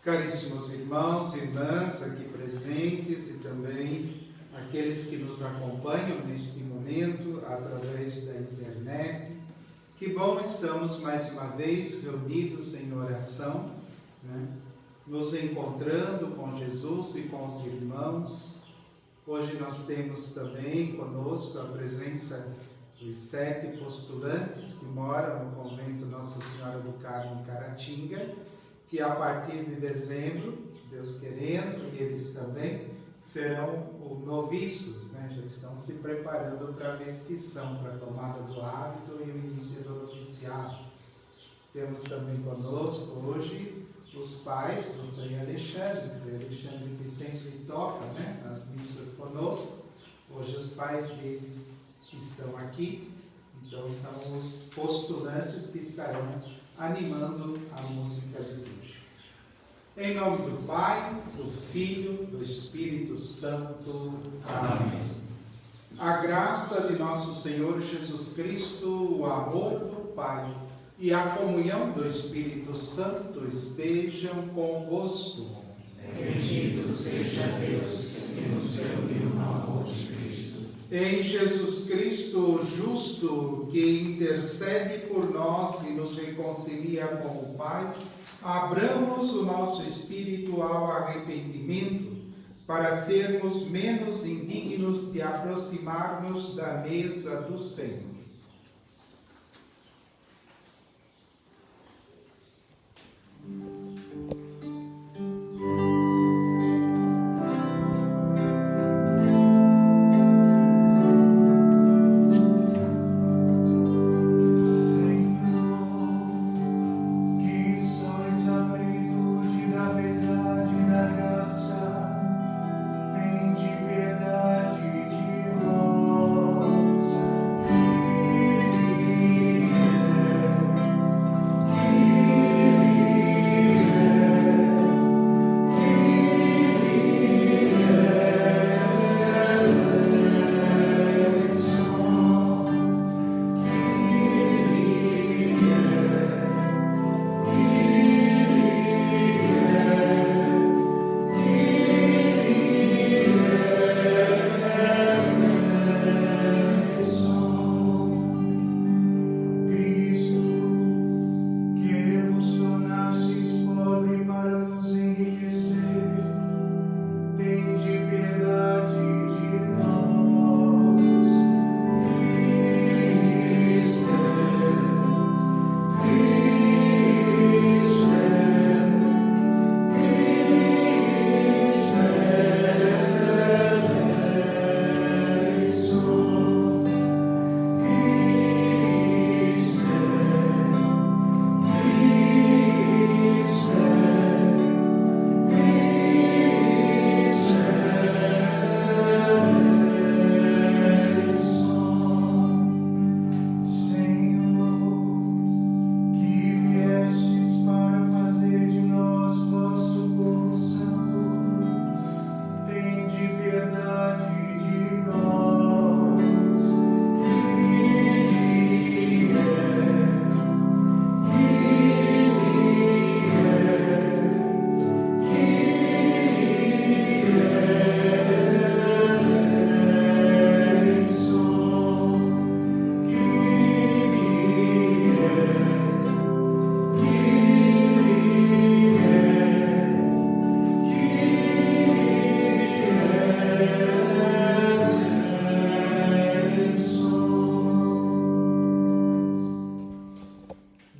Caríssimos irmãos e irmãs aqui presentes e também aqueles que nos acompanham neste momento através da internet, que bom estamos mais uma vez reunidos em oração, nos encontrando com Jesus e com os irmãos. Hoje nós temos também conosco a presença dos 7 postulantes que moram no convento Nossa Senhora do Carmo, em Caratinga, que a partir de dezembro, Deus querendo, e eles também serão noviços, já estão se preparando para a vestição, para a tomada do hábito e o início do noviciado. Temos também conosco hoje os pais do Frei Alexandre que sempre toca nas missas conosco. Hoje os pais deles estão aqui, então são os postulantes que estarão animando a música de hoje. Em nome do Pai, do Filho, do Espírito Santo. Amém. A graça de nosso Senhor Jesus Cristo, o amor do Pai e a comunhão do Espírito Santo estejam convosco. Bendito seja Deus que nos reuniu no amor de Cristo. Em Jesus Cristo, justo, que intercede por nós e nos reconcilia com o Pai, abramos o nosso espírito ao arrependimento, para sermos menos indignos de aproximar-nos da mesa do Senhor.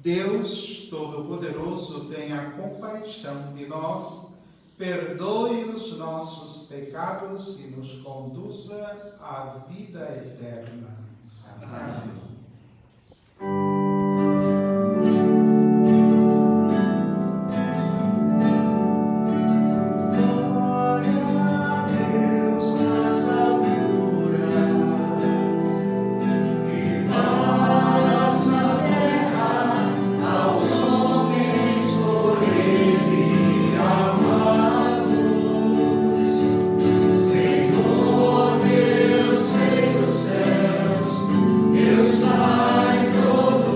Deus Todo-Poderoso, tenha compaixão de nós, perdoe os nossos pecados e nos conduza à vida eterna. Amém. Deus Pai todo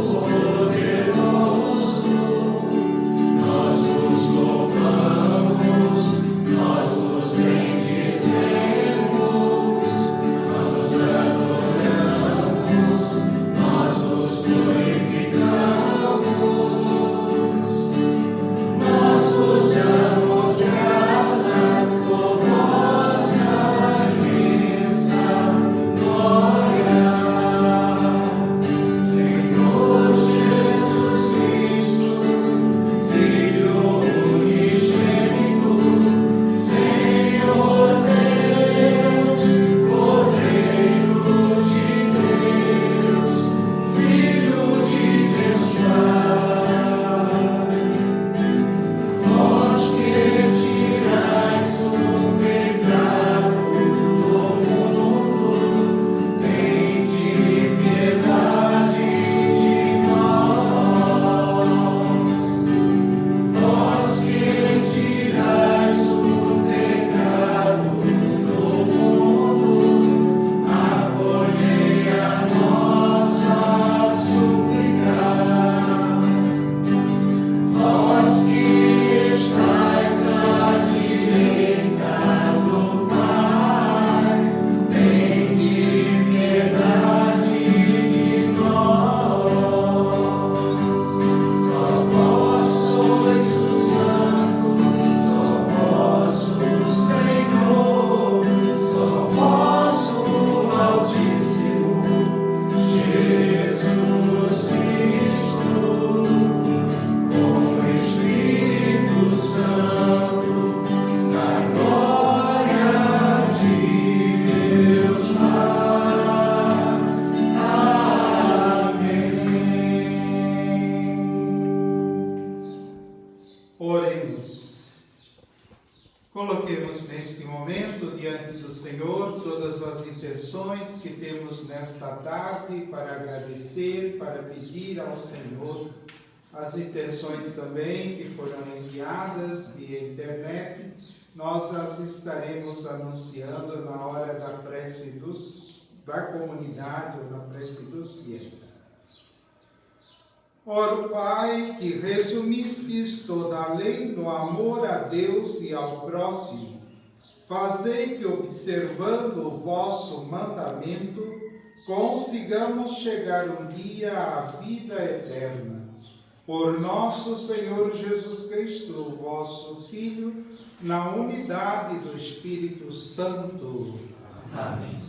Oremos. Coloquemos neste momento diante do Senhor todas as intenções que temos nesta tarde para agradecer, para pedir ao Senhor. As intenções também que foram enviadas via internet, nós as estaremos anunciando na hora da prece da comunidade ou na prece dos fiéis. Ora, Pai, que resumistes toda a lei no amor a Deus e ao próximo, fazei que, observando o vosso mandamento, consigamos chegar um dia à vida eterna. Por nosso Senhor Jesus Cristo, o vosso Filho, na unidade do Espírito Santo. Amém.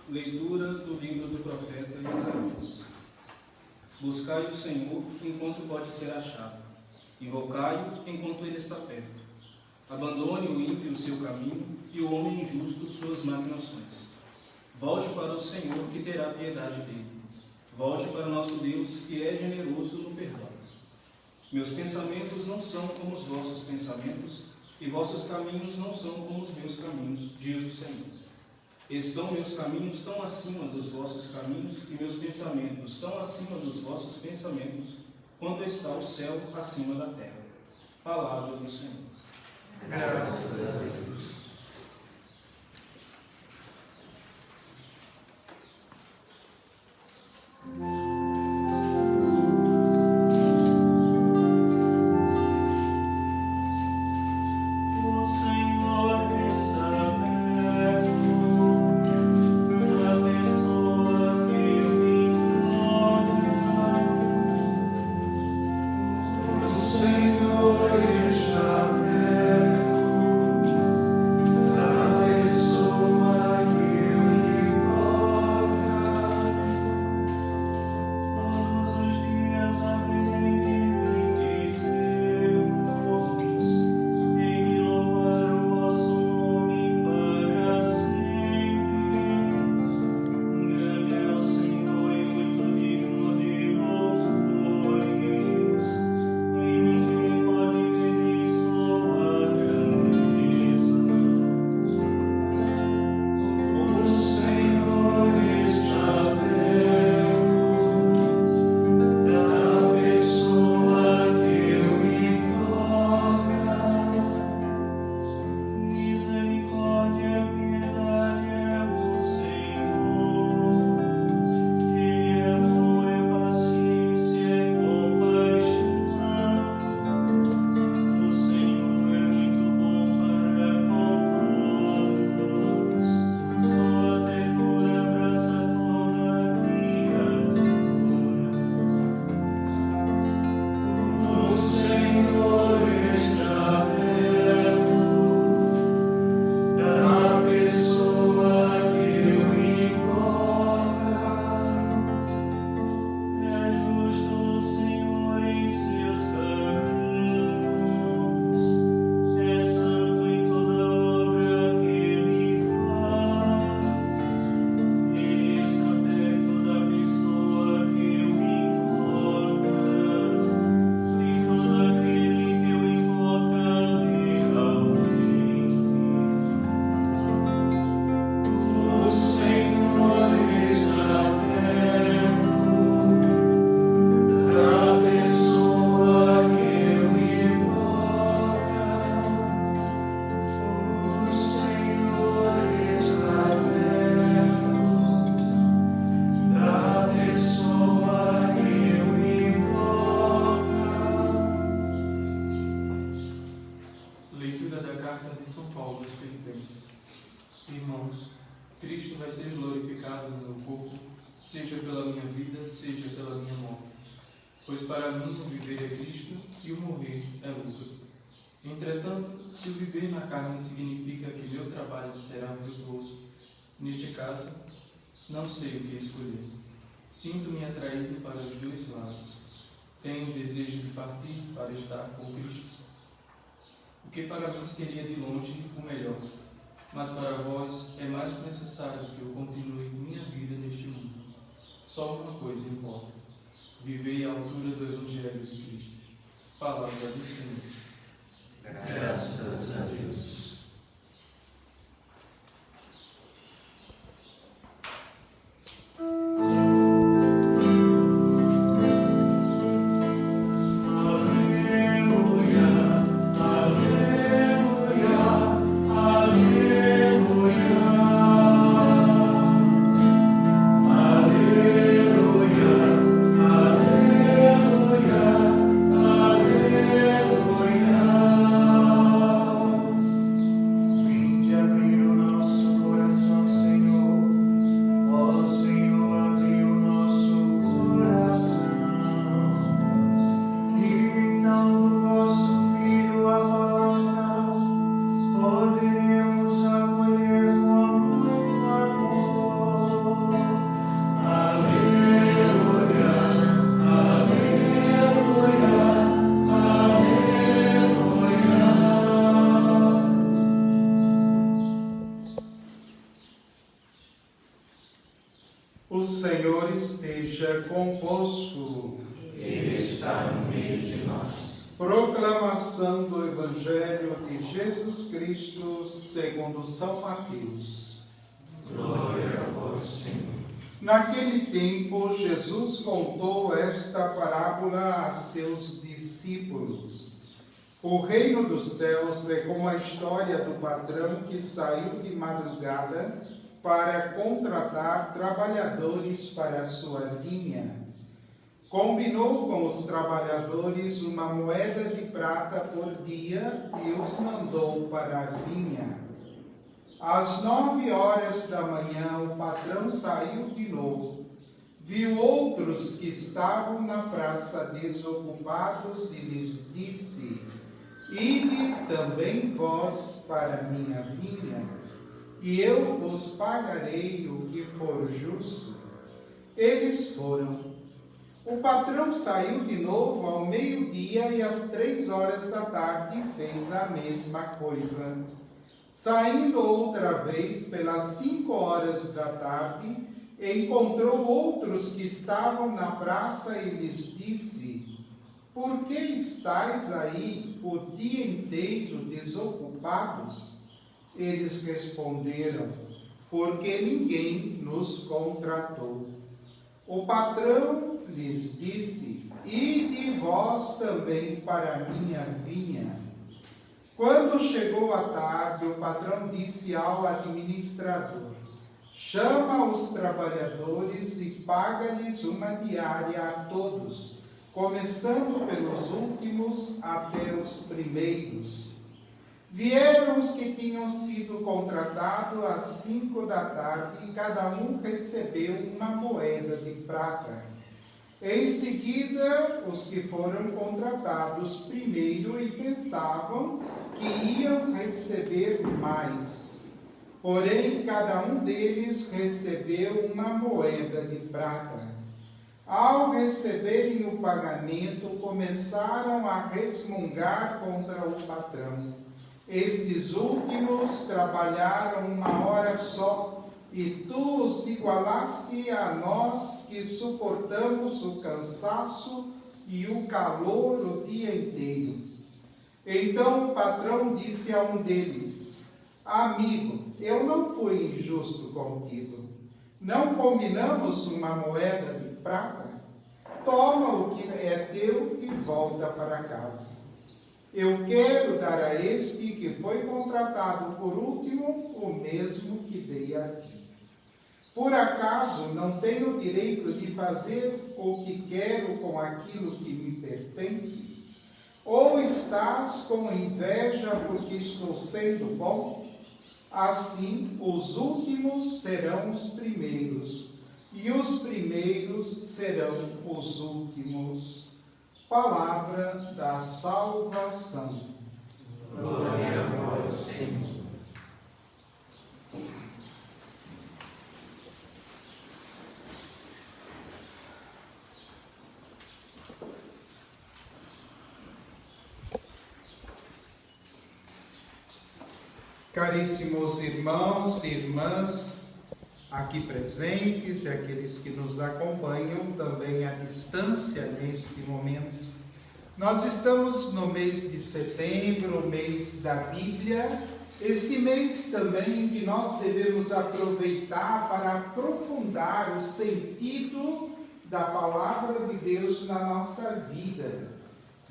Leitura do livro do profeta Isaías. Buscai o Senhor enquanto pode ser achado, invocai-o enquanto ele está perto. Abandone o ímpio o seu caminho e o homem injusto suas maquinações. Volte para o Senhor, que terá piedade dele. Volte para nosso Deus, que é generoso no perdão. Meus pensamentos não são como os vossos pensamentos, e vossos caminhos não são como os meus caminhos, diz o Senhor. Estão meus caminhos tão acima dos vossos caminhos, e meus pensamentos tão acima dos vossos pensamentos, quanto está o céu acima da terra. Palavra do Senhor. Graças a Deus. Irmãos, Cristo vai ser glorificado no meu corpo, seja pela minha vida, seja pela minha morte. Pois para mim o viver é Cristo e o morrer é lucro. Entretanto, se o viver na carne significa que meu trabalho será frutuoso, neste caso, não sei o que escolher. Sinto-me atraído para os dois lados. Tenho o desejo de partir para estar com Cristo, o que para mim seria de longe o melhor. Mas para vós é mais necessário que eu continue minha vida neste mundo. Só uma coisa importa: viver à altura do Evangelho de Cristo. Palavra do Senhor. Graças a Deus. O Senhor esteja convosco. Ele está no meio de nós. Proclamação do Evangelho de Jesus Cristo segundo São Mateus. Glória a vós, Senhor. Naquele tempo, Jesus contou esta parábola a seus discípulos. O reino dos céus é como a história do patrão que saiu de madrugada para contratar trabalhadores para a sua vinha. Combinou com os trabalhadores uma moeda de prata por dia e os mandou para a vinha. Às 9 horas da manhã, o patrão saiu de novo. Viu outros que estavam na praça desocupados e lhes disse: Ide também vós para a minha vinha, e eu vos pagarei o que for justo. Eles foram. O patrão saiu de novo ao meio-dia e às 3 horas da tarde fez a mesma coisa. Saindo outra vez pelas 5 horas da tarde, encontrou outros que estavam na praça e lhes disse: Por que estáis aí o dia inteiro desocupados? Eles responderam: Porque ninguém nos contratou. O patrão lhes disse: Ide vós também para a minha vinha. Quando chegou a tarde, o patrão disse ao administrador: Chama os trabalhadores e paga-lhes uma diária a todos, começando pelos últimos até os primeiros. Vieram os que tinham sido contratados às 5 da tarde e cada um recebeu uma moeda de prata. Em seguida, os que foram contratados primeiro e pensavam que iam receber mais. Porém, cada um deles recebeu uma moeda de prata. Ao receberem o pagamento, começaram a resmungar contra o patrão. Estes últimos trabalharam 1 hora só, e tu os igualaste a nós que suportamos o cansaço e o calor o dia inteiro. Então o patrão disse a um deles: Amigo, eu não fui injusto contigo. Não combinamos uma moeda de prata? Toma o que é teu e volta para casa. Eu quero dar a este que foi contratado por último o mesmo que dei a ti. Por acaso não tenho direito de fazer o que quero com aquilo que me pertence? Ou estás com inveja porque estou sendo bom? Assim, os últimos serão os primeiros, e os primeiros serão os últimos. Palavra da salvação. Glória a vós, Senhor. Caríssimos irmãos e irmãs, aqui presentes e aqueles que nos acompanham também à distância neste momento. Nós estamos no mês de setembro, o mês da Bíblia, este mês também que nós devemos aproveitar para aprofundar o sentido da Palavra de Deus na nossa vida.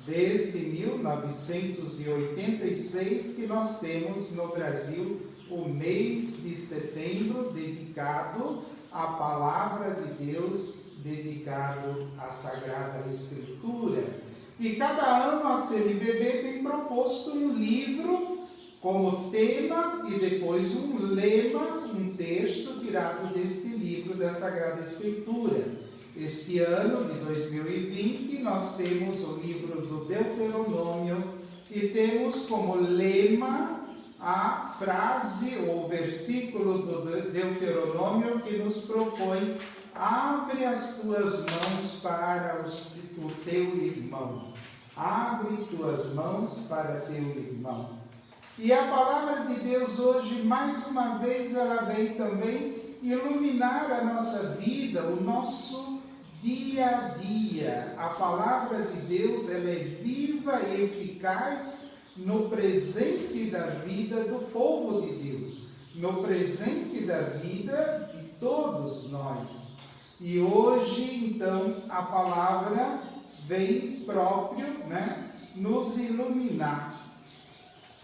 Desde 1986 que nós temos no Brasil o mês de setembro dedicado à Palavra de Deus, dedicado à Sagrada Escritura. E cada ano a CNBB tem proposto um livro como tema e depois um lema, um texto tirado deste livro da Sagrada Escritura. Este ano de 2020 nós temos o livro do Deuteronômio e temos como lema a frase ou versículo do Deuteronômio que nos propõe: abre as tuas mãos para o teu irmão. Abre tuas mãos para teu irmão. E a palavra de Deus hoje, mais uma vez, ela vem também iluminar a nossa vida, o nosso dia a dia. A palavra de Deus, ela é viva e eficaz no presente da vida do povo de Deus, no presente da vida de todos nós. E hoje, então, a palavra vem próprio, nos iluminar.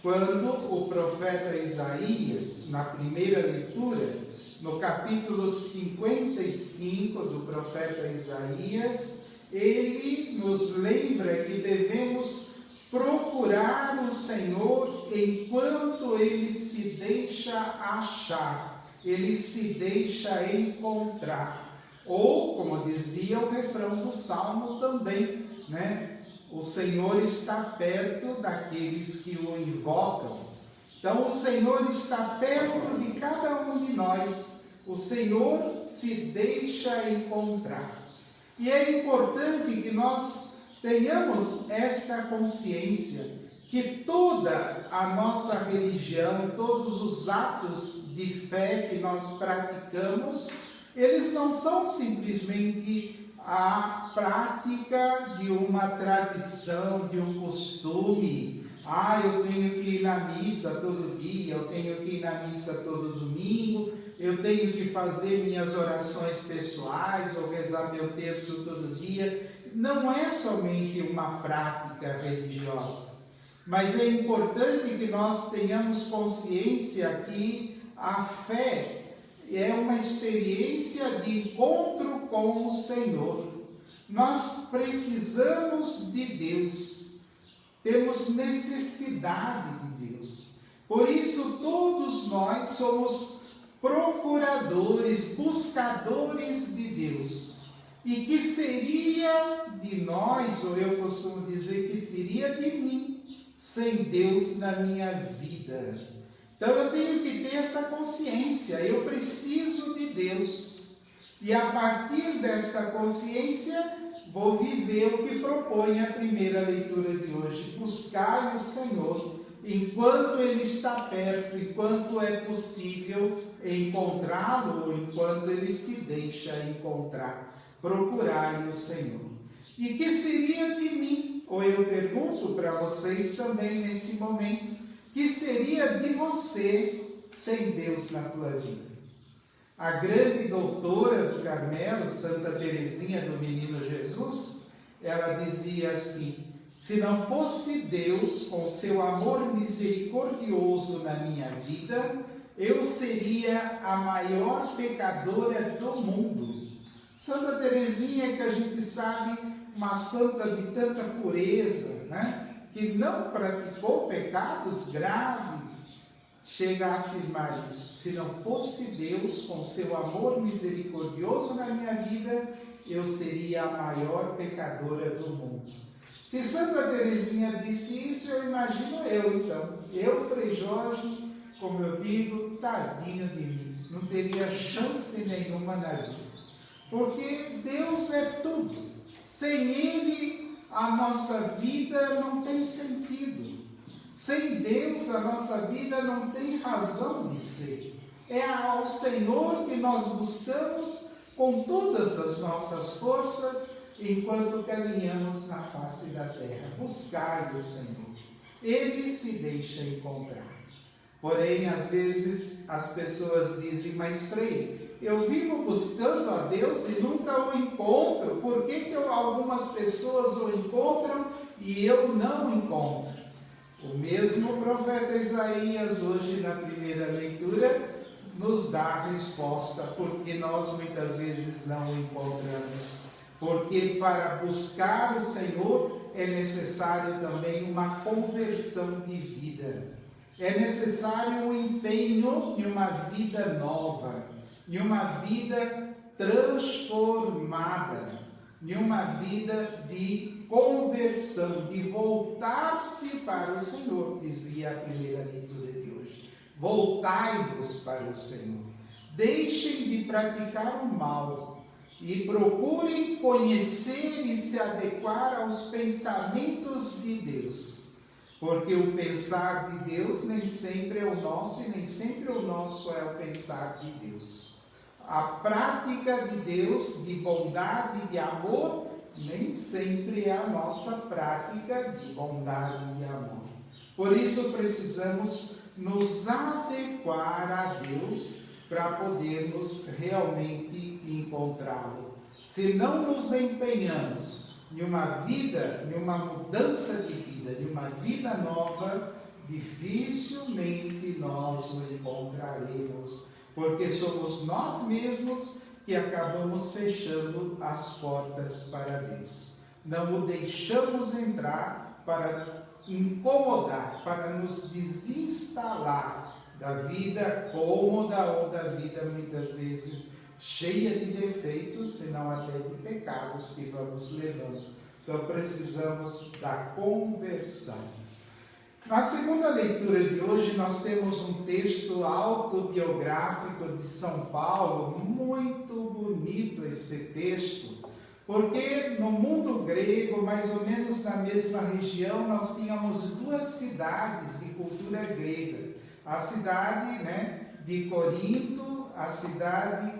Quando o profeta Isaías, na primeira leitura, no capítulo 55 do profeta Isaías, ele nos lembra que devemos procurar o Senhor enquanto ele se deixa achar, ele se deixa encontrar. Ou, como dizia o refrão do Salmo também, o Senhor está perto daqueles que o invocam. Então, o Senhor está perto de cada um de nós. O Senhor se deixa encontrar. E é importante que nós tenhamos esta consciência, que toda a nossa religião, todos os atos de fé que nós praticamos, eles não são simplesmente a prática de uma tradição, de um costume. Eu tenho que ir na missa todo dia, eu tenho que ir na missa todo domingo, eu tenho que fazer minhas orações pessoais ou rezar meu terço todo dia. Não é somente uma prática religiosa, mas é importante que nós tenhamos consciência que a fé é uma experiência de encontro com o Senhor. Nós precisamos de Deus, temos necessidade de Deus. Por isso, todos nós somos procuradores, buscadores de Deus. E que seria de nós, ou eu costumo dizer que seria de mim, sem Deus na minha vida? Então eu tenho que ter essa consciência, eu preciso de Deus. E a partir desta consciência, vou viver o que propõe a primeira leitura de hoje: buscar o Senhor enquanto Ele está perto, enquanto é possível encontrá-lo, ou enquanto Ele se deixa encontrar. Procurar o Senhor. E que seria de mim, ou eu pergunto para vocês também nesse momento, que seria de você sem Deus na tua vida? A grande doutora do Carmelo, Santa Teresinha do Menino Jesus, ela dizia assim: se não fosse Deus com seu amor misericordioso na minha vida, eu seria a maior pecadora do mundo. Santa Teresinha, que a gente sabe, uma santa de tanta pureza, que não praticou pecados graves, chega a afirmar isso: se não fosse Deus com seu amor misericordioso na minha vida, eu seria a maior pecadora do mundo. Se Santa Teresinha disse isso, eu imagino então. Eu, Frei Jorge, como eu digo, tadinho de mim, não teria chance nenhuma na vida. Porque Deus é tudo. Sem Ele, a nossa vida não tem sentido. Sem Deus, a nossa vida não tem razão de ser. É ao Senhor que nós buscamos com todas as nossas forças enquanto caminhamos na face da terra. Buscai o Senhor. Ele se deixa encontrar. Porém, às vezes, as pessoas dizem, mas Frei, eu vivo buscando a Deus e nunca o encontro. Por que algumas pessoas o encontram e eu não encontro? O mesmo profeta Isaías, hoje na primeira leitura, nos dá a resposta, porque nós muitas vezes não o encontramos. Porque para buscar o Senhor é necessário também uma conversão de vida. É necessário um empenho em uma vida nova, em uma vida transformada, em uma vida de conversão, de voltar-se para o Senhor, dizia a primeira leitura de hoje. Voltai-vos para o Senhor. Deixem de praticar o mal e procurem conhecer e se adequar aos pensamentos de Deus. Porque o pensar de Deus nem sempre é o nosso e nem sempre o nosso é o pensar de Deus. A prática de Deus, de bondade e de amor, nem sempre é a nossa prática de bondade e de amor. Por isso precisamos nos adequar a Deus para podermos realmente encontrá-lo. Se não nos empenhamos em uma vida, em uma mudança de vida, de uma vida nova, dificilmente nós o encontraremos, porque somos nós mesmos que acabamos fechando as portas para Deus. Não o deixamos entrar para incomodar, para nos desinstalar da vida cômoda ou da vida muitas vezes cheia de defeitos, senão até de pecados que vamos levando. Então precisamos da conversão. Na segunda leitura de hoje nós temos um texto autobiográfico de São Paulo, muito bonito esse texto, porque no mundo grego, mais ou menos na mesma região, nós tínhamos duas cidades de cultura grega. A cidade, de Corinto, a cidade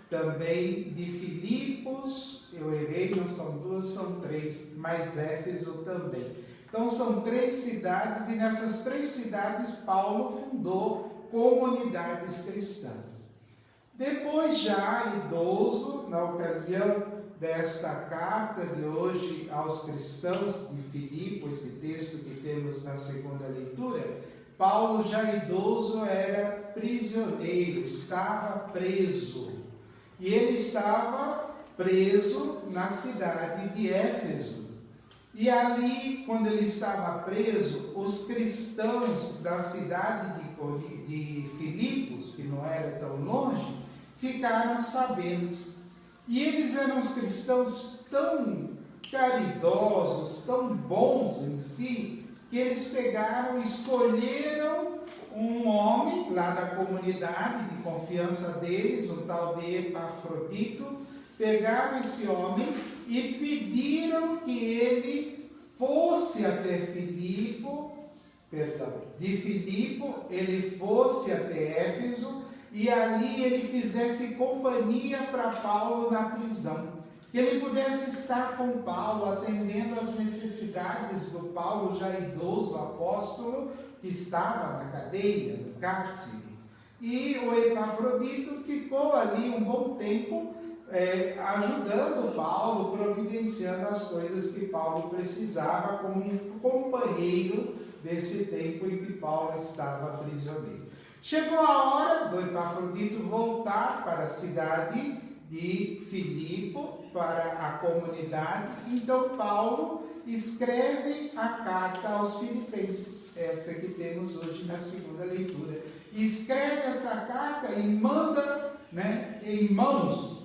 também de Filipos, eu errei, não são duas, são três, mas Éfeso também. Então são três cidades, e nessas três cidades Paulo fundou comunidades cristãs. Depois, já idoso, na ocasião desta carta de hoje aos cristãos de Filipe, esse texto que temos na segunda leitura, Paulo, já idoso, era prisioneiro, estava preso. E ele estava preso na cidade de Éfeso. E ali, quando ele estava preso, os cristãos da cidade de Filipos, que não era tão longe, ficaram sabendo. E eles eram os cristãos tão caridosos, tão bons em si, que eles pegaram, escolheram um homem lá da comunidade de confiança deles, um tal de Epafrodito, pegaram esse homem e pediram que ele fosse até de Filipe ele fosse até Éfeso e ali ele fizesse companhia para Paulo na prisão. Que ele pudesse estar com Paulo, atendendo às necessidades do Paulo, já idoso apóstolo, que estava na cadeia, no cárcere. E o Epafrodito ficou ali um bom tempo, ajudando Paulo, providenciando as coisas que Paulo precisava, como um companheiro desse tempo em que Paulo estava prisioneiro. Chegou a hora do Epafrodito voltar para a cidade de Filipe, para a comunidade. Então Paulo escreve a carta aos Filipenses, esta que temos hoje na segunda leitura. Escreve essa carta e manda em mãos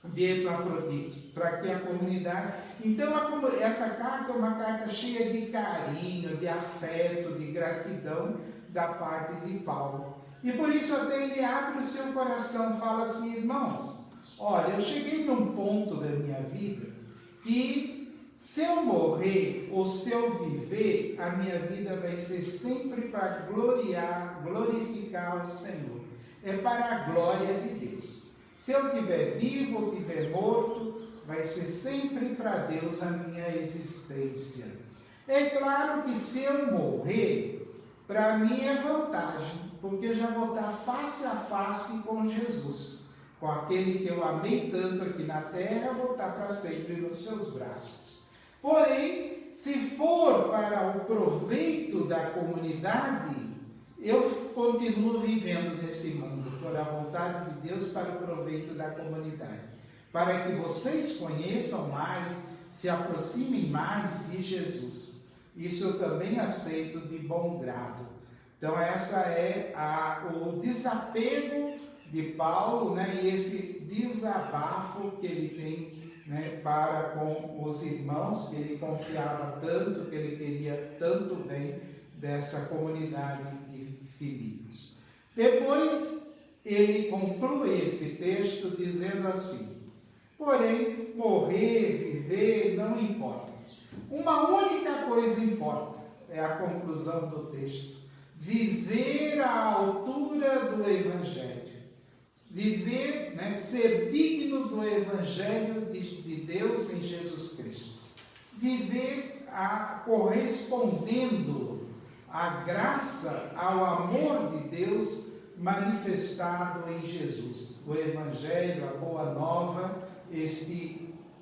de Epafrodito, para que a comunidade... Então essa carta é uma carta cheia de carinho, de afeto, de gratidão da parte de Paulo. E por isso até ele abre o seu coração, fala assim: irmãos, olha, eu cheguei num ponto da minha vida que, se eu morrer ou se eu viver, a minha vida vai ser sempre para glorificar o Senhor. é para a glória de Deus. Se eu estiver vivo ou estiver morto, vai ser sempre para Deus a minha existência. É claro que se eu morrer, para mim é vantagem, porque eu já vou estar face a face com Jesus, com aquele que eu amei tanto aqui na terra, vou estar para sempre nos seus braços. Porém, se for para o proveito da comunidade, eu continuo vivendo nesse mundo, for a vontade de Deus para o proveito da comunidade, para que vocês conheçam mais, se aproximem mais de Jesus. Isso eu também aceito de bom grado. Então, essa é o desapego de Paulo, né, e esse desabafo que ele tem, né, para com os irmãos, que ele confiava tanto, que ele queria tanto bem dessa comunidade de Filipos. Depois, ele conclui esse texto dizendo assim: porém, morrer, viver, não importa. Uma única coisa importa, é a conclusão do texto: viver à altura do Evangelho. Viver, né, ser digno do Evangelho de Deus em Jesus Cristo. Viver correspondendo à graça, ao amor de Deus manifestado em Jesus. O Evangelho, a Boa Nova,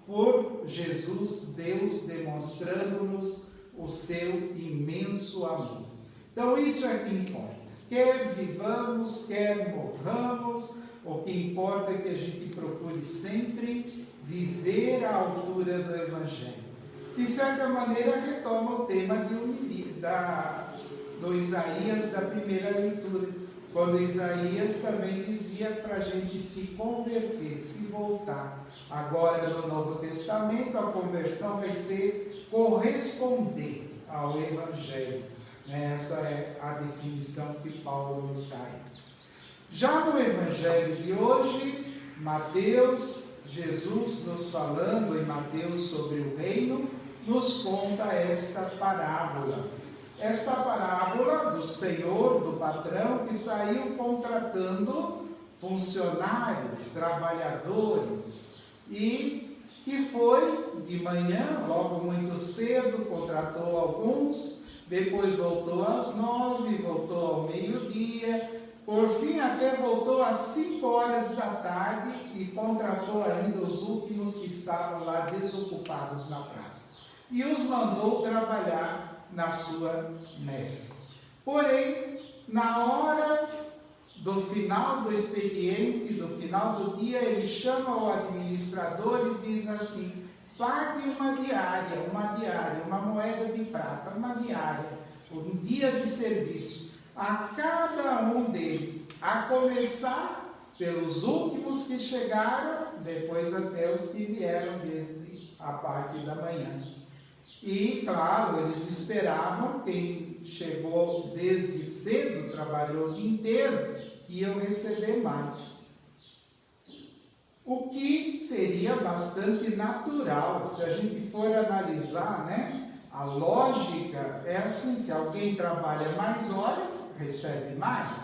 por Jesus, Deus demonstrando-nos o seu imenso amor. Então isso é que importa. Quer vivamos, quer morramos, o que importa é que a gente procure sempre viver à altura do Evangelho. De certa maneira, retoma o tema do Isaías da primeira leitura, quando Isaías também dizia para a gente se converter, se voltar. Agora, no Novo Testamento, a conversão vai ser corresponder ao Evangelho. Essa é a definição que Paulo nos dá. Já no Evangelho de hoje, Mateus, Jesus nos falando em Mateus sobre o reino, nos conta esta parábola. Esta parábola do senhor, do patrão, que saiu contratando funcionários, trabalhadores, e que foi de manhã, logo muito cedo, contratou alguns, depois voltou às 9, voltou ao meio-dia, por fim até voltou às 5 horas da tarde e contratou ainda os últimos que estavam lá desocupados na praça. E os mandou trabalhar na sua messe. Porém, na hora do final do expediente, do final do dia, ele chama o administrador e diz assim: pague uma diária, uma moeda de prata, uma diária, um dia de serviço, a cada um deles, a começar pelos últimos que chegaram, depois até os que vieram desde a parte da manhã. E, claro, eles esperavam, quem chegou desde cedo, trabalhou o dia inteiro, iam receber mais. O que seria bastante natural, se a gente for analisar, né? A lógica é assim: se alguém trabalha mais horas, recebe mais.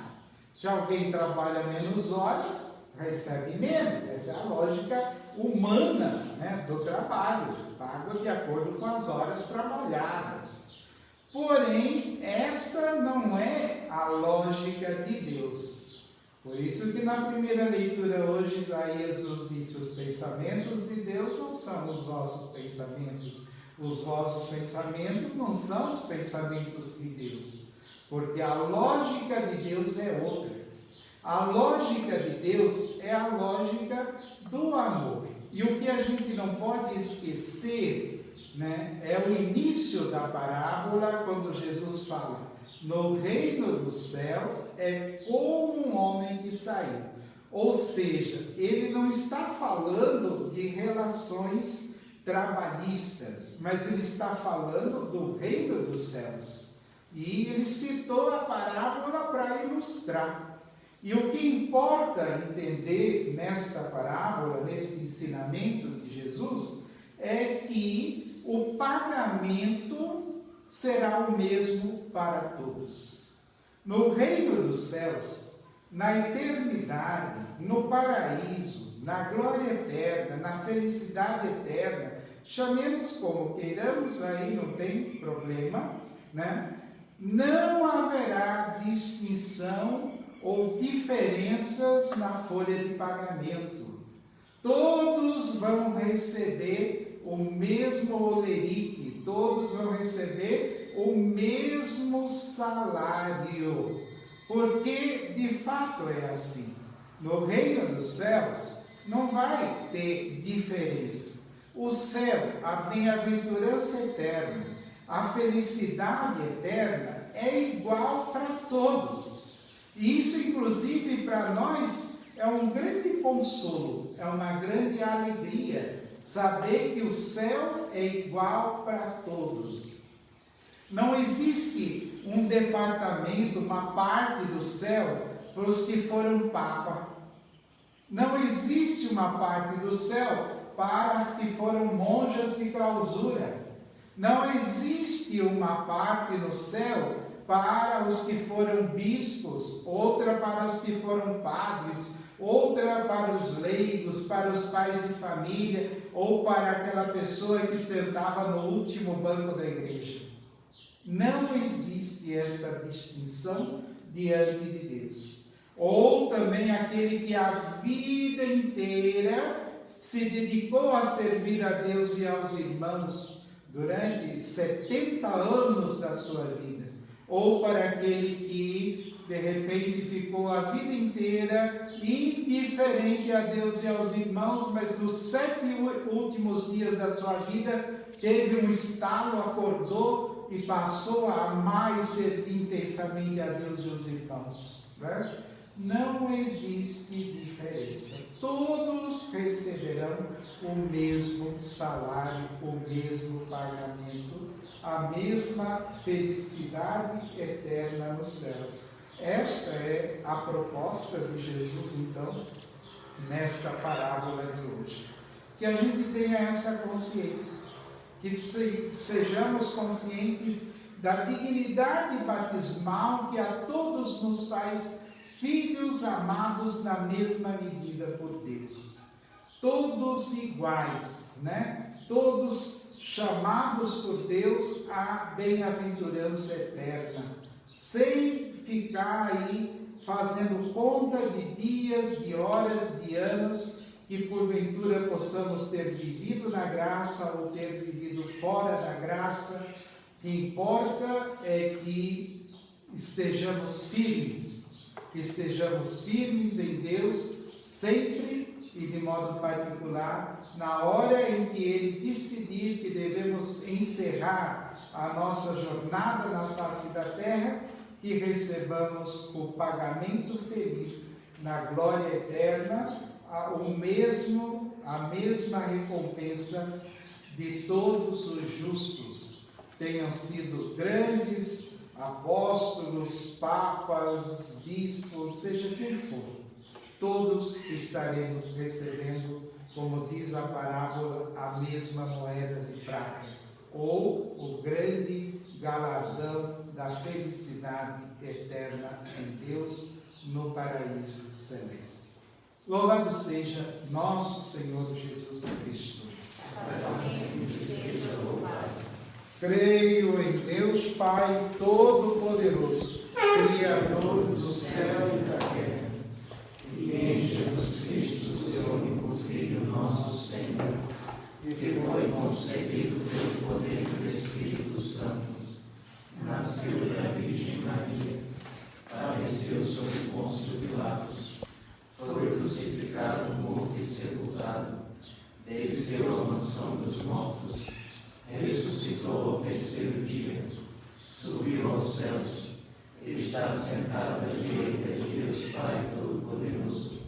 Se alguém trabalha menos horas, recebe menos. Essa é a lógica humana, né, do trabalho, pago de acordo com as horas trabalhadas. Porém, esta não é a lógica de Deus. Por isso que na primeira leitura hoje, Isaías nos disse: os pensamentos de Deus não são os vossos pensamentos. Os vossos pensamentos não são os pensamentos de Deus. Porque a lógica de Deus é outra. A lógica de Deus é a lógica do amor. E o que a gente não pode esquecer, né, é o início da parábola, quando Jesus fala: no reino dos céus é como um homem que saiu. Ou seja, ele não está falando de relações trabalhistas, mas ele está falando do reino dos céus. E ele citou a parábola para ilustrar. E o que importa entender nesta parábola, nesse ensinamento de Jesus, é que o pagamento será o mesmo para todos. No reino dos céus, na eternidade, no paraíso, na glória eterna, na felicidade eterna, chamemos como queiramos, aí não tem problema, né? Não haverá distinção ou diferenças na folha de pagamento. Todos vão receber o mesmo olerite, todos vão receber o mesmo salário, porque de fato é assim. No reino dos céus não vai ter diferença. O céu, a bem-aventurança eterna, a felicidade eterna é igual para todos. E isso, inclusive, para nós é um grande consolo, é uma grande alegria saber que o céu é igual para todos. Não existe um departamento, uma parte do céu para os que foram papa. Não existe uma parte do céu para as que foram monjas de clausura. Não existe uma parte no céu para os que foram bispos, outra para os que foram padres, outra para os leigos, para os pais de família, ou para aquela pessoa que sentava no último banco da igreja. Não existe essa distinção diante de Deus. Ou também aquele que a vida inteira se dedicou a servir a Deus e aos irmãos durante 70 anos da sua vida. Ou para aquele que, de repente, ficou a vida inteira indiferente a Deus e aos irmãos, mas nos 7 últimos dias da sua vida, teve um estalo, acordou e passou a amar e servir intensamente a Deus e aos irmãos. Né? Não existe diferença. Todos receberão o mesmo salário, o mesmo pagamento, a mesma felicidade eterna nos céus. Esta é a proposta de Jesus, então, nesta parábola de hoje. Que a gente tenha essa consciência, que sejamos conscientes da dignidade batismal que a todos nos faz filhos amados na mesma medida por Deus. Todos iguais, né? Todos chamados por Deus à bem-aventurança eterna, sem ficar aí fazendo conta de dias, de horas, de anos, que porventura possamos ter vivido na graça ou ter vivido fora da graça. O que importa é que estejamos firmes em Deus, sempre e de modo particular, na hora em que Ele decidir que devemos encerrar a nossa jornada na face da terra, que recebamos o pagamento feliz na glória eterna, a mesma recompensa de todos os justos, tenham sido grandes apóstolos, papas, bispos, seja quem for. Todos estaremos recebendo, como diz a parábola, a mesma moeda de prata, ou o grande galardão da felicidade eterna em Deus no paraíso celeste. Louvado seja nosso Senhor Jesus Cristo. Para sempre seja louvado. Creio em Deus Pai Todo-Poderoso, Criador do céu e da terra, E em Jesus Cristo, seu único Filho, nosso Senhor, que foi concebido pelo poder do Espírito Santo, nasceu da Virgem Maria, padeceu sob Pôncio Pilatos, foi crucificado, morto e sepultado, desceu à mansão dos mortos, ressuscitou ao terceiro dia, subiu aos céus, está sentado à direita de Deus Pai Todo-Poderoso,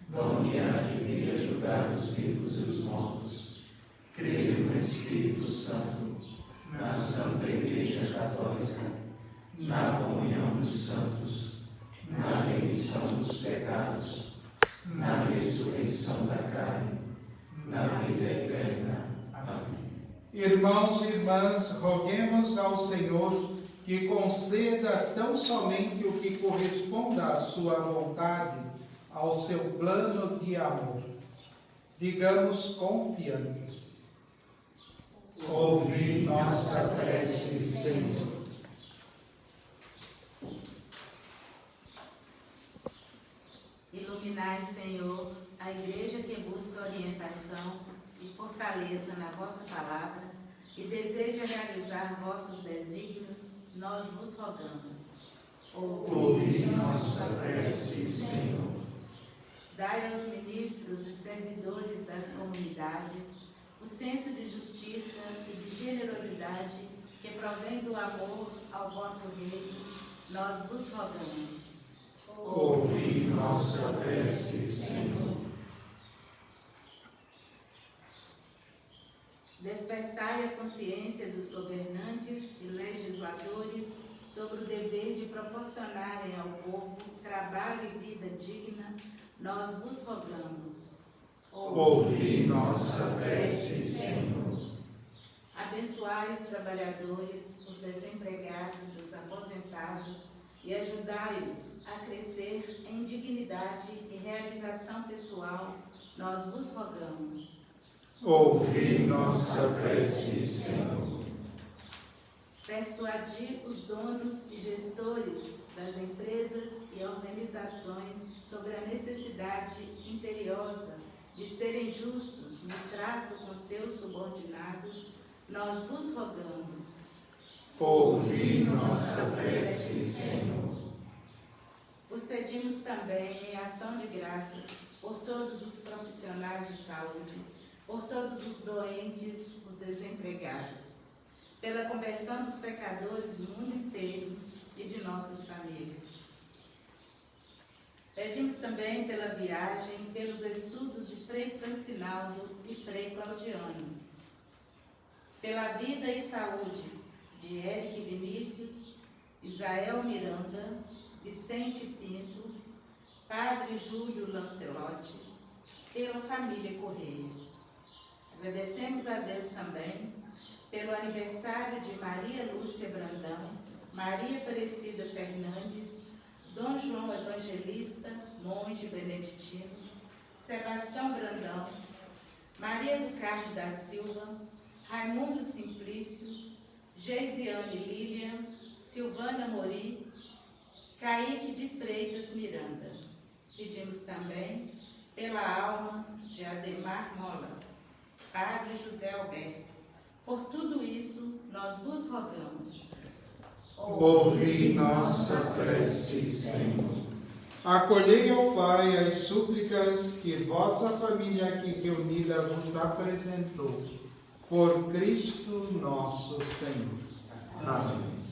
donde há de vir a julgar os vivos e os mortos. Creio no Espírito Santo, na Santa Igreja Católica, na comunhão dos santos, na remissão dos pecados, na ressurreição da carne, na vida eterna. Amém. Irmãos e irmãs, roguemos ao Senhor que conceda tão somente o que corresponda à sua vontade, ao seu plano de amor. Digamos confiantes: ouvi nossa prece, Senhor. Iluminai, Senhor, a igreja que busca orientação e fortaleza na vossa palavra e deseja realizar vossos desígnios, nós vos rogamos. Ouvi nossa prece, Senhor. Dai aos ministros e servidores das comunidades o senso de justiça e de generosidade que provém do amor ao vosso reino, nós vos rogamos. Ouvi nossa prece, Senhor. Despertai a consciência dos governantes e legisladores sobre o dever de proporcionarem ao povo trabalho e vida digna, nós vos rogamos. Ouvi nossa prece, Senhor. Abençoai os trabalhadores, os desempregados, os aposentados e ajudai-os a crescer em dignidade e realização pessoal, nós vos rogamos. Ouvi nossa prece, Senhor. Persuadi os donos e gestores das empresas e organizações sobre a necessidade imperiosa de serem justos no trato com seus subordinados, nós vos rogamos. Ouvi nossa prece, Senhor. Os pedimos também em ação de graças por todos os profissionais de saúde, por todos os doentes, os desempregados, pela conversão dos pecadores do mundo inteiro e de nossas famílias. Pedimos também pela viagem, pelos estudos de Frei Francinaldo e Frei Claudiano, pela vida e saúde de Eric Vinícius, Isael Miranda, Vicente Pinto, Padre Júlio Lancelotti, pela família Correia. Agradecemos a Deus também pelo aniversário de Maria Lúcia Brandão, Maria Aparecida Fernandes, Dom João Evangelista, monge beneditino, Sebastião Brandão, Maria do Carmo da Silva, Raimundo Simplício, Geisiane Lilian, Silvana Mori, Caíque de Freitas Miranda. Pedimos também pela alma de Ademar Molas, Padre José Alberto. Por tudo isso, nós vos rogamos. Ouvi nossa prece, Senhor. Acolhei ao Pai as súplicas que vossa família aqui reunida vos apresentou. Por Cristo nosso Senhor. Amém.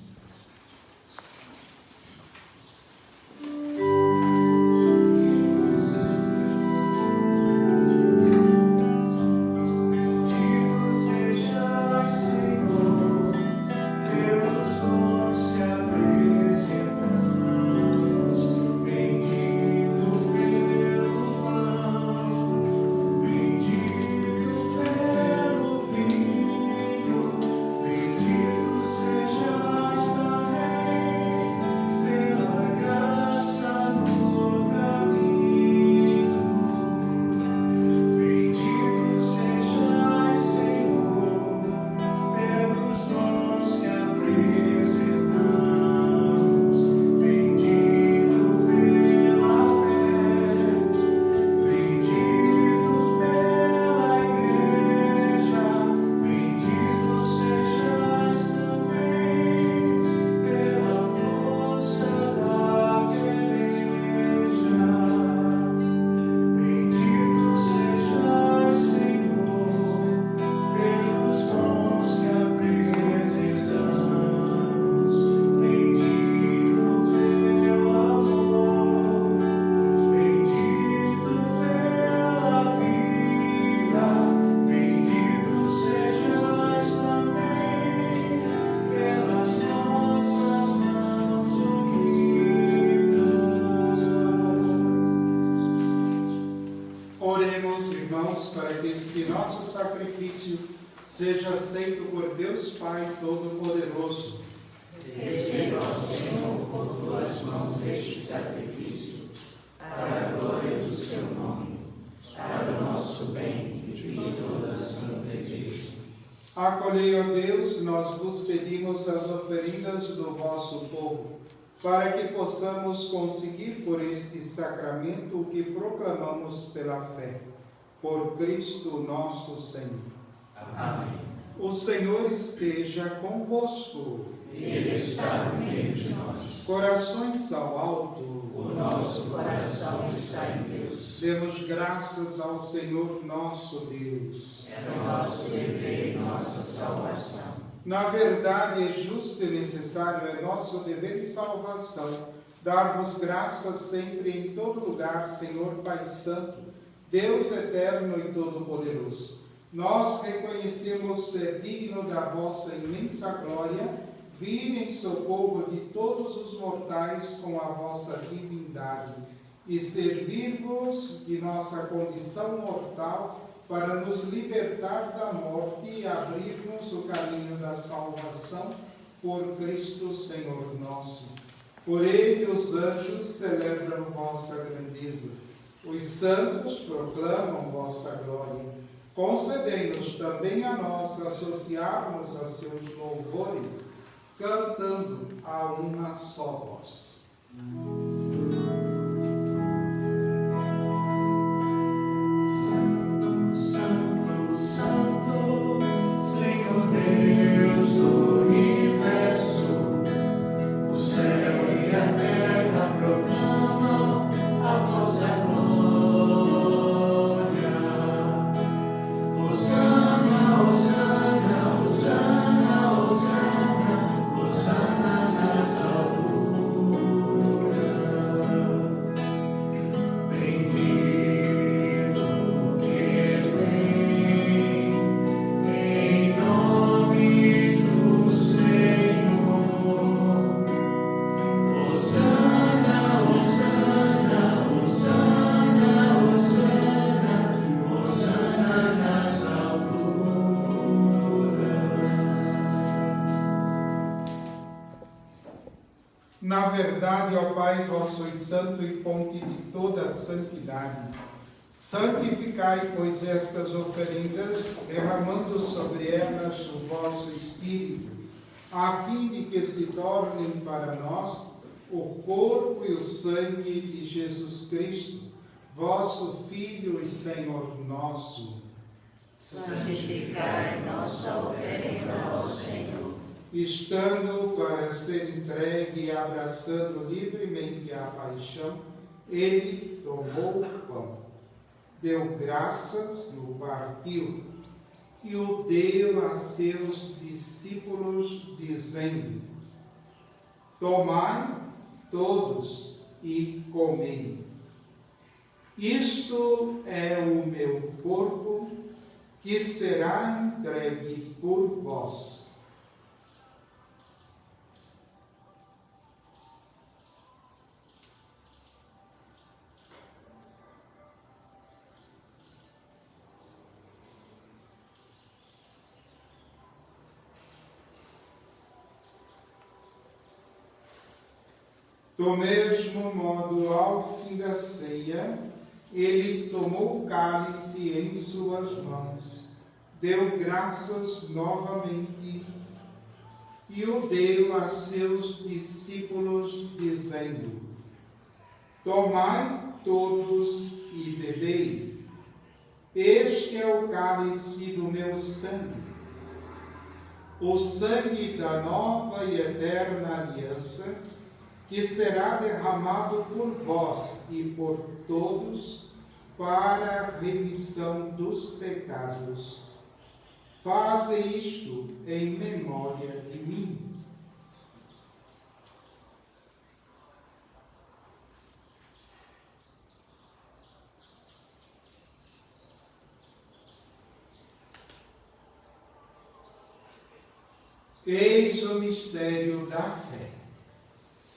Seja aceito por Deus Pai Todo-Poderoso. Receba, ó Senhor, por tuas mãos este sacrifício, para a glória do seu nome, para o nosso bem e de toda a Santa Igreja. Acolhei, ó Deus, nós vos pedimos as oferendas do vosso povo, para que possamos conseguir por este sacramento o que proclamamos pela fé. Por Cristo nosso Senhor. Amém. O Senhor esteja convosco. Ele está no meio de nós. Corações ao alto. O nosso coração está em Deus. Demos graças ao Senhor nosso Deus. É nosso dever e nossa salvação. Na verdade, é justo e necessário, é nosso dever e salvação, dar-vos graças sempre em todo lugar, Senhor Pai Santo, Deus eterno e todo-poderoso. Nós reconhecemos ser digno da vossa imensa glória, vir em socorro de todos os mortais com a vossa divindade e servir-vos de nossa condição mortal para nos libertar da morte e abrir-nos o caminho da salvação por Cristo Senhor nosso. Por ele os anjos celebram vossa grandeza, os santos proclamam vossa glória. Concedei-nos também a nós associarmos a seus louvores, cantando a uma só voz. Na verdade, ó Pai, vós sois santo e fonte de toda a santidade. Santificai, pois, estas oferendas, derramando sobre elas o vosso Espírito, a fim de que se tornem para nós o corpo e o sangue de Jesus Cristo, vosso Filho e Senhor nosso. Santificai nossa oferenda ao Senhor. Estando para ser entregue e abraçando livremente a paixão, ele tomou o pão, deu graças, o partiu e o deu a seus discípulos, dizendo: tomai todos e comei. Isto é o meu corpo, que será entregue por vós. Do mesmo modo, ao fim da ceia, ele tomou o cálice em suas mãos, deu graças novamente e o deu a seus discípulos, dizendo: tomai todos e bebei. Este é o cálice do meu sangue, o sangue da nova e eterna aliança, que será derramado por vós e por todos para a remissão dos pecados. Faze isto em memória de mim. Eis o mistério da fé.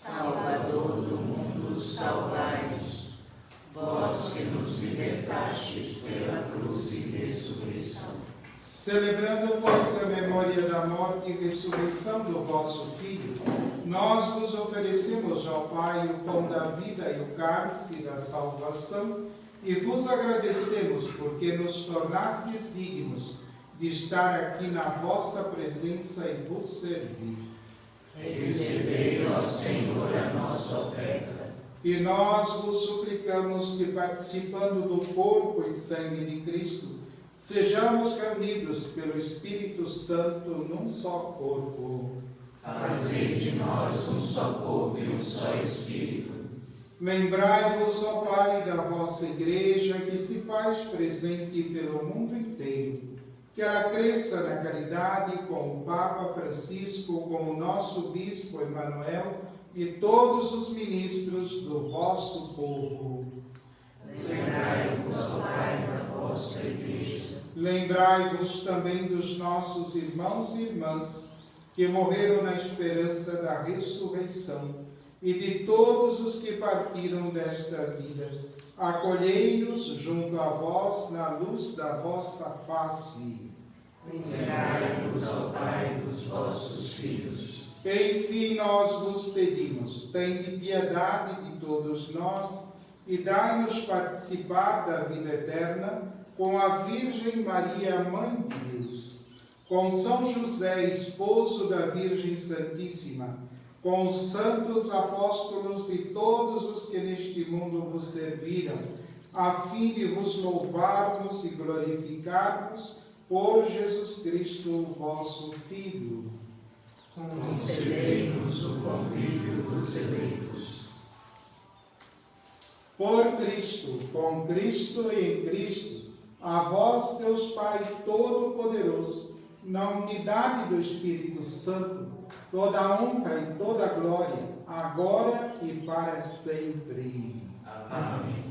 Salvador do mundo, salvai-nos, vós que nos libertastes pela cruz e ressurreição. Celebrando, pois, a memória da morte e ressurreição do vosso Filho, nós vos oferecemos ao Pai o pão da vida e o cálice da salvação, e vos agradecemos porque nos tornastes dignos de estar aqui na vossa presença e vos servir. Recebei, ó Senhor, a nossa oferta. E nós vos suplicamos que, participando do corpo e sangue de Cristo, sejamos reunidos pelo Espírito Santo num só corpo. Fazei de nós um só corpo e um só Espírito. Lembrai-vos, ó Pai, da vossa Igreja, que se faz presente pelo mundo inteiro. Que ela cresça na caridade com o Papa Francisco, com o nosso Bispo Emanuel e todos os ministros do vosso povo. Lembrai-vos, ó Pai, da vossa Igreja. Lembrai-vos também dos nossos irmãos e irmãs que morreram na esperança da ressurreição e de todos os que partiram desta vida. Acolhei-os junto a vós na luz da vossa face. Lembrai-vos, ó Pai, dos vossos filhos. Enfim, nós vos pedimos, tende piedade de todos nós e dai-nos participar da vida eterna com a Virgem Maria, Mãe de Deus, com São José, esposo da Virgem Santíssima, com os santos apóstolos e todos os que neste mundo vos serviram, a fim de vos louvarmos e glorificarmos por Jesus Cristo, vosso Filho. Concedei-nos o convívio dos eleitos. Por Cristo, com Cristo e em Cristo, a vós, Deus Pai Todo-Poderoso, na unidade do Espírito Santo, toda a honra e toda a glória, agora e para sempre. Amém.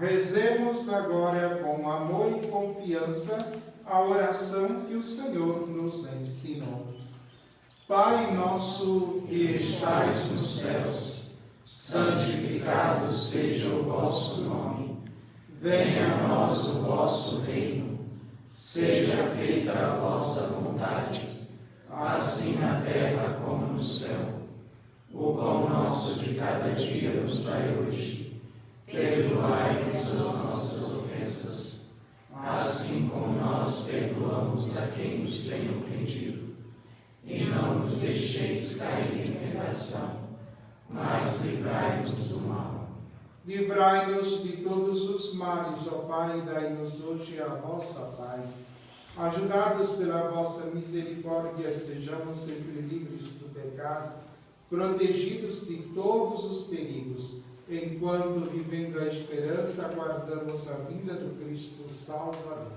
Rezemos agora com amor e confiança a oração que o Senhor nos ensinou. Pai nosso que estais nos céus, santificado seja o vosso nome. venha Venha a nós o vosso reino. Seja feita a vossa vontade, assim na terra como no céu. O pão nosso de cada dia nos dai hoje. Perdoai-nos as nossas ofensas, assim como nós perdoamos a quem nos tem ofendido. E não nos deixeis cair em tentação, mas livrai-nos do mal. Livrai-nos de todos os males, ó Pai, e dai-nos hoje a vossa paz. Ajudados pela vossa misericórdia, sejamos sempre livres do pecado, protegidos de todos os perigos, enquanto, vivendo a esperança, aguardamos a vinda do Cristo Salvador.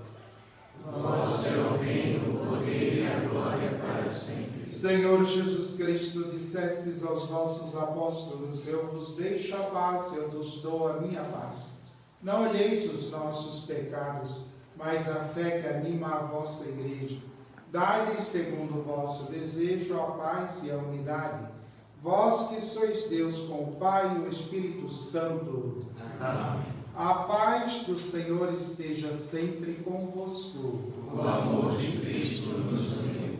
Vosso é o reino, o poder e a glória para sempre. Senhor Jesus Cristo, dissestes aos vossos apóstolos: eu vos deixo a paz, eu vos dou a minha paz. Não olheis os nossos pecados, mas a fé que anima a vossa Igreja. Dai-lhes, segundo o vosso desejo, a paz e a unidade. Vós que sois Deus com o Pai e o Espírito Santo. Amém. A paz do Senhor esteja sempre convosco. O amor de Cristo nos uniu.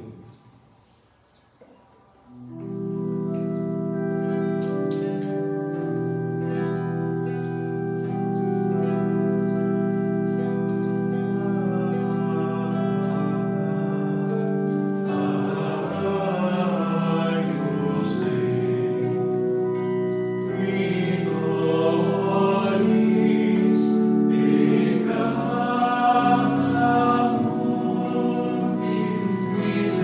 Please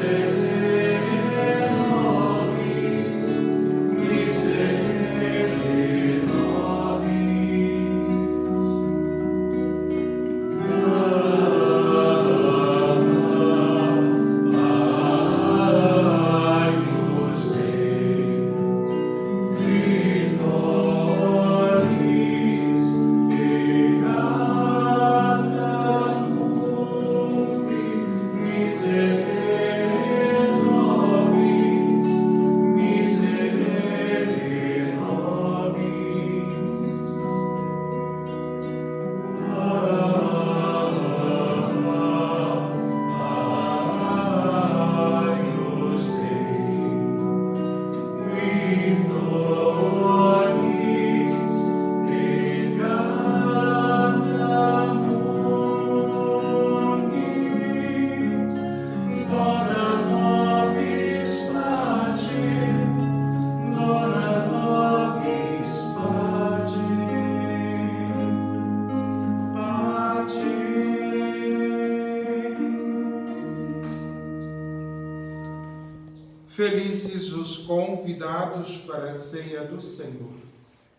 Felizes os convidados para a ceia do Senhor.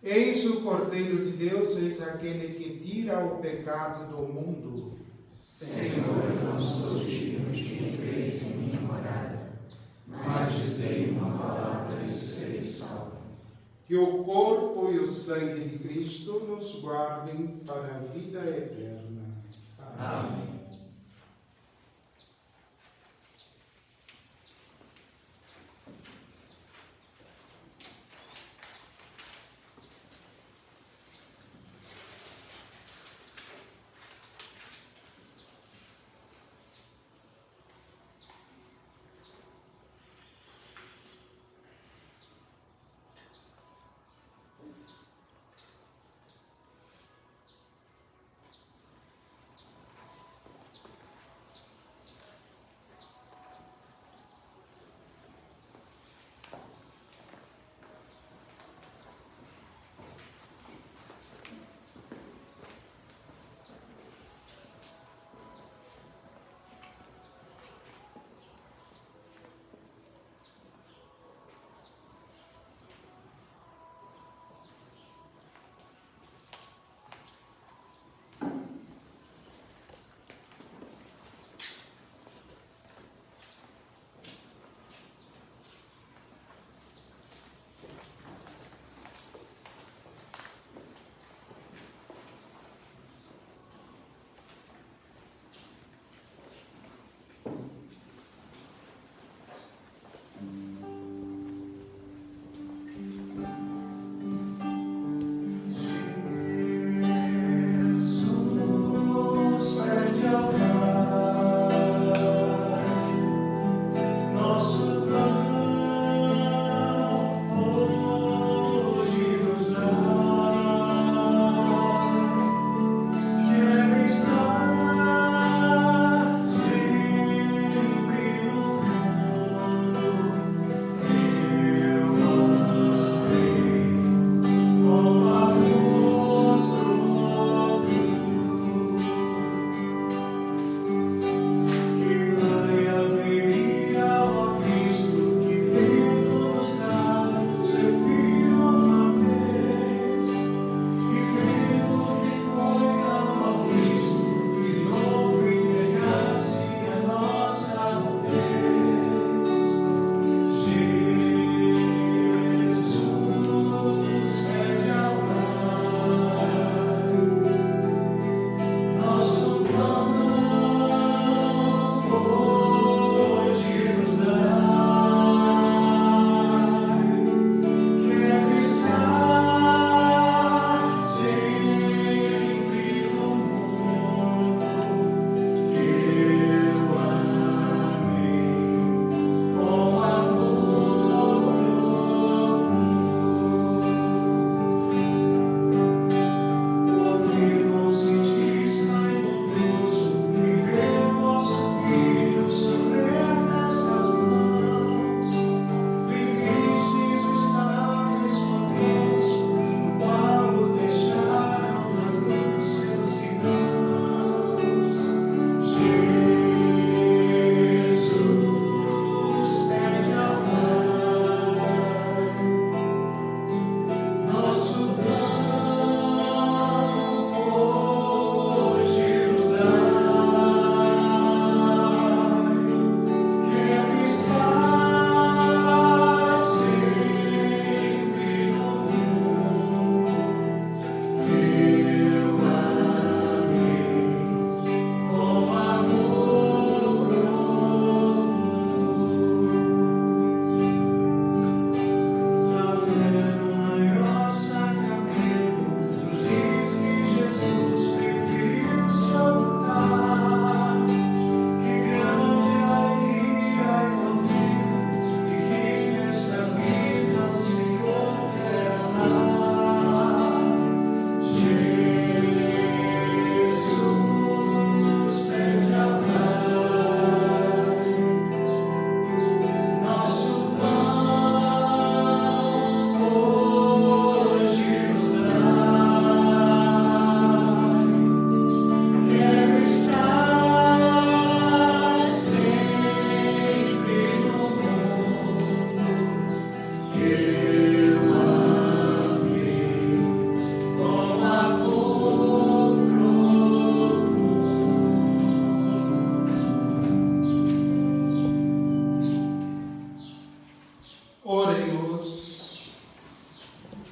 Eis o Cordeiro de Deus, eis aquele que tira o pecado do mundo. Senhor, eu não sou digno de entreis em minha morada, mas dizei uma palavra e serei salvo. Que o corpo e o sangue de Cristo nos guardem para a vida eterna. Amém.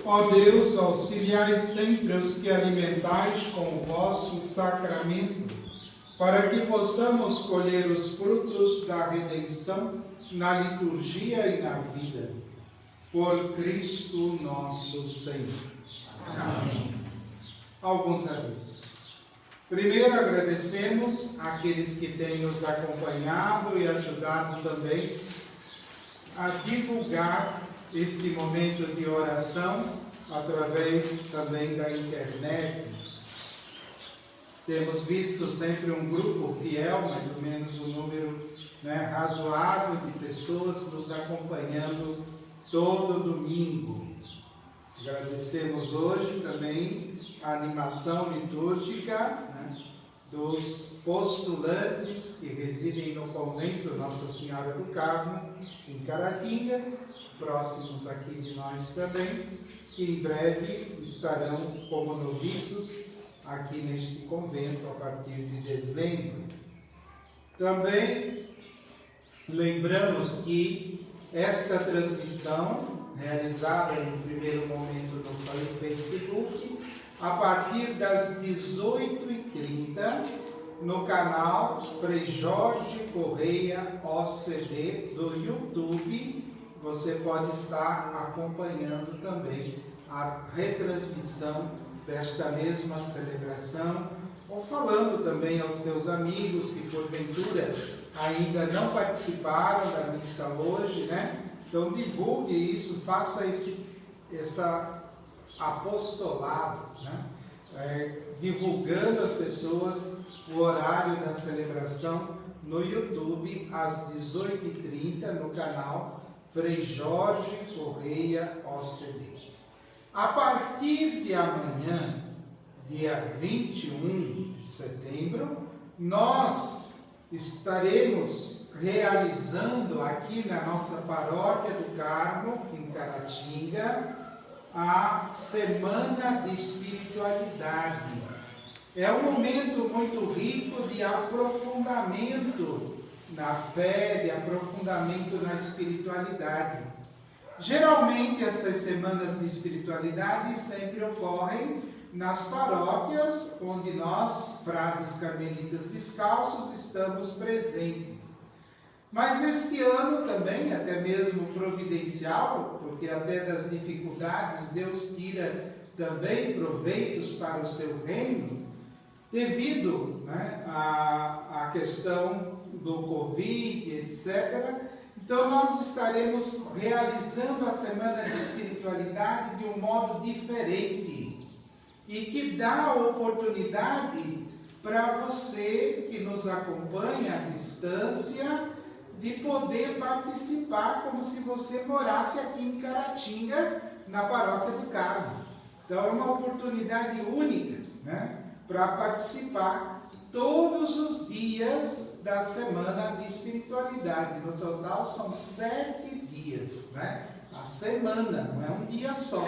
Ó Deus, auxiliai sempre os que alimentais com o vosso sacramento, para que possamos colher os frutos da redenção na liturgia e na vida. Por Cristo nosso Senhor. Amém. Alguns avisos. Primeiro, agradecemos àqueles que têm nos acompanhado e ajudado também a divulgar este momento de oração através também da internet. Temos visto sempre um grupo fiel, mais ou menos um número razoável de pessoas nos acompanhando todo domingo. Agradecemos hoje também a animação litúrgica dos postulantes que residem no convento Nossa Senhora do Carmo, em Caratinga, próximos aqui de nós também, que em breve estarão como noviços aqui neste convento a partir de dezembro. Também lembramos que esta transmissão, realizada no primeiro momento no Facebook, a partir das 18h30, no canal Frei Jorge Correia OCD do YouTube, você pode estar acompanhando também a retransmissão desta mesma celebração, ou falando também aos teus amigos que porventura ainda não participaram da missa hoje, Então divulgue isso, faça esse apostolado, divulgando às pessoas o horário da celebração no YouTube às 18h30 no canal Frei Jorge Correia OCD. A partir de amanhã, dia 21 de setembro, nós estaremos realizando aqui na nossa paróquia do Carmo, em Caratinga, a Semana de Espiritualidade. É um momento muito rico de aprofundamento na fé, de aprofundamento na espiritualidade. Geralmente, estas semanas de espiritualidade sempre ocorrem nas paróquias onde nós, frades carmelitas descalços, estamos presentes. Mas este ano também, até mesmo providencial, porque até das dificuldades Deus tira também proveitos para o seu reino, devido à questão do Covid, etc. Então nós estaremos realizando a Semana de Espiritualidade de um modo diferente e que dá a oportunidade para você que nos acompanha à distância de poder participar como se você morasse aqui em Caratinga, na Paróquia do Carmo. Então é uma oportunidade única, para participar todos os dias da Semana de Espiritualidade. No total são 7 dias, A semana, não é um dia só.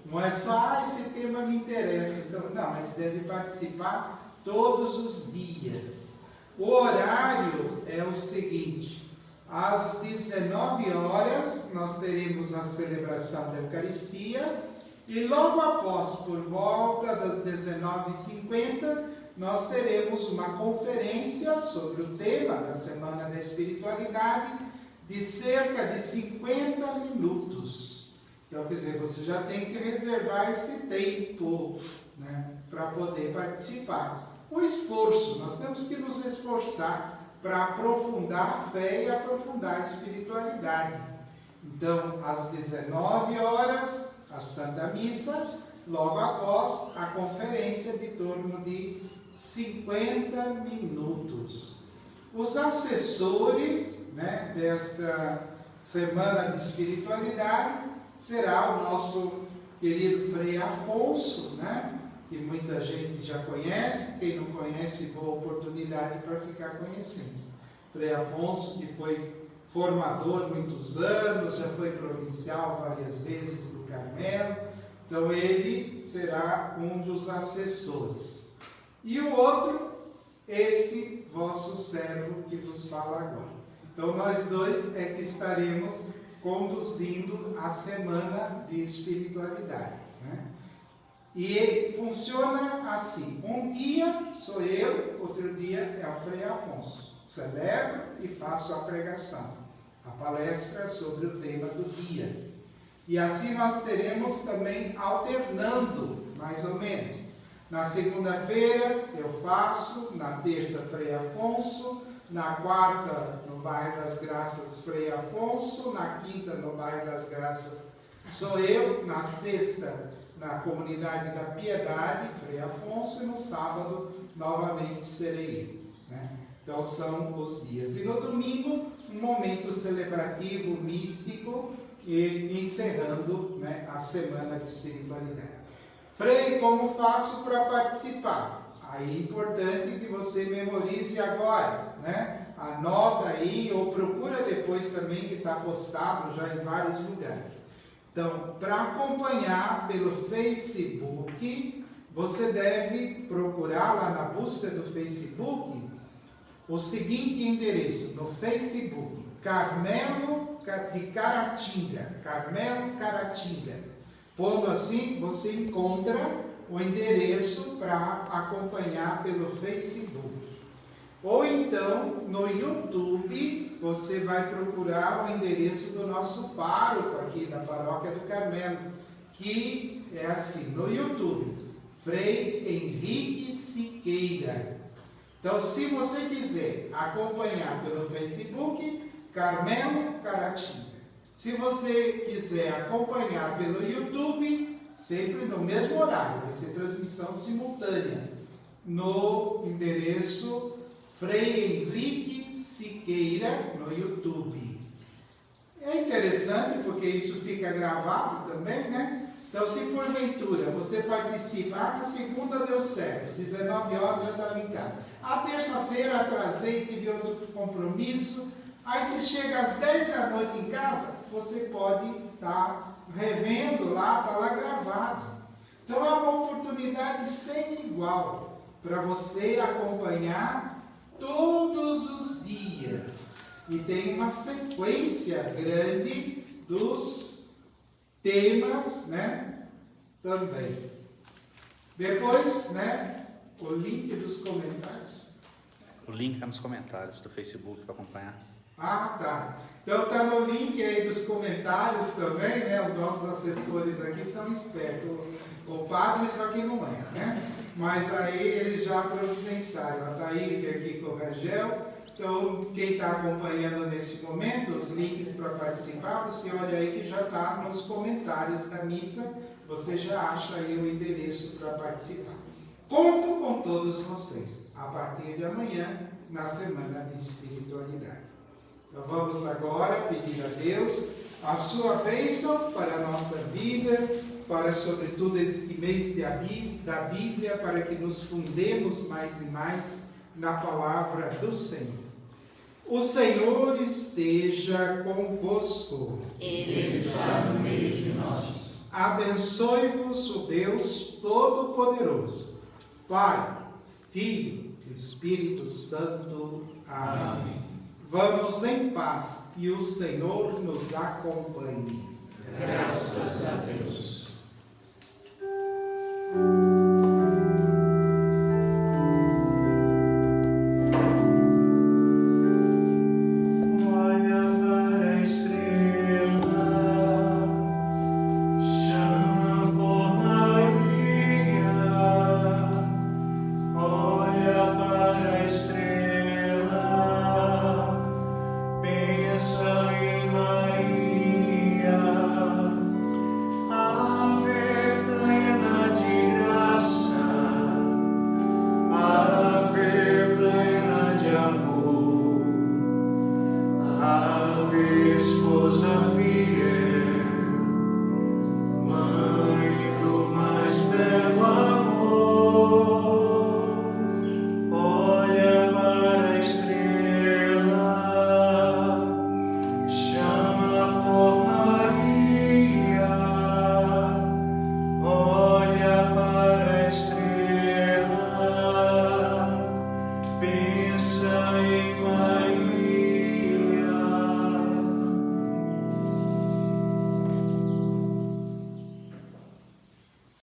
Não é só, esse tema me interessa. Então, não, mas deve participar todos os dias. O horário é o seguinte: às 19 horas nós teremos a celebração da Eucaristia e logo após, por volta das 19h50, nós teremos uma conferência sobre o tema da Semana da Espiritualidade de cerca de 50 minutos. Então, quer dizer, você já tem que reservar esse tempo, para poder participar. O esforço, nós temos que nos esforçar para aprofundar a fé e aprofundar a espiritualidade. Então, às 19 horas, a Santa Missa, logo após a conferência de torno de 50 minutos. Os assessores desta Semana de Espiritualidade será o nosso querido Frei Afonso, que muita gente já conhece. Quem não conhece, boa oportunidade para ficar conhecendo. Frei Afonso, que foi formador muitos anos, já foi provincial várias vezes do Carmelo, então ele será um dos assessores. E o outro, este vosso servo que vos fala agora. Então nós dois é que estaremos conduzindo a semana de espiritualidade, né? E funciona assim: um dia sou eu, outro dia é o Frei Afonso. Celebro e faço a pregação, a palestra sobre o tema do dia. E assim nós teremos também alternando, mais ou menos. Na segunda-feira eu faço, na terça Frei Afonso, na quarta no bairro das Graças Frei Afonso, na quinta no bairro das Graças sou eu, na sexta na comunidade da Piedade, Frei Afonso, e no sábado novamente serei eu, né? Então são os dias. E no domingo, um momento celebrativo, místico, e encerrando, né, a semana de espiritualidade. Frei, como faço para participar? Aí é importante que você memorize agora, né? Anota aí ou procura depois também, que está postado já em vários lugares. Então, para acompanhar pelo Facebook, você deve procurar lá na busca do Facebook o seguinte endereço, no Facebook: Carmelo de Caratinga, Carmelo Caratinga. Pondo assim, você encontra o endereço para acompanhar pelo Facebook. Ou então, no YouTube, você vai procurar o endereço do nosso pároco aqui da Paróquia do Carmelo, que é assim, no YouTube, Frei Henrique Siqueira. Então, se você quiser acompanhar pelo Facebook, Carmelo Caratinga. Se você quiser acompanhar pelo YouTube, sempre no mesmo horário, vai ser transmissão simultânea, no endereço Frei Henrique Siqueira no YouTube. É interessante porque isso fica gravado também, né? Então, se porventura você participa, na segunda deu certo, 19 horas já estava em casa. A terça-feira atrasei, tive outro compromisso. Aí você chega às 10 da noite em casa, você pode estar revendo lá, está lá gravado. Então é uma oportunidade sem igual para você acompanhar todos os dias. E tem uma sequência grande dos temas, né? Também. Depois, né? O link dos comentários. O link está nos comentários do Facebook para acompanhar. Ah, tá. Então está no link aí dos comentários também, né? Os nossos assessores aqui são espertos. O padre só que não é, né? Mas aí eles já providenciaram. A Thaís aqui com o Rangel. Então, quem está acompanhando nesse momento, os links para participar, você olha aí que já está nos comentários da missa. Você já acha aí o endereço para participar. Conto com todos vocês a partir de amanhã, na Semana de Espiritualidade. Então vamos agora pedir a Deus a sua bênção para a nossa vida, para sobretudo este mês da Bíblia, para que nos fundemos mais e mais na palavra do Senhor. O Senhor esteja convosco. Ele está no meio de nós. Abençoe-vos o Deus Todo-Poderoso, Pai, Filho, Espírito Santo. Amém. Vamos em paz e o Senhor nos acompanhe. Graças a Deus.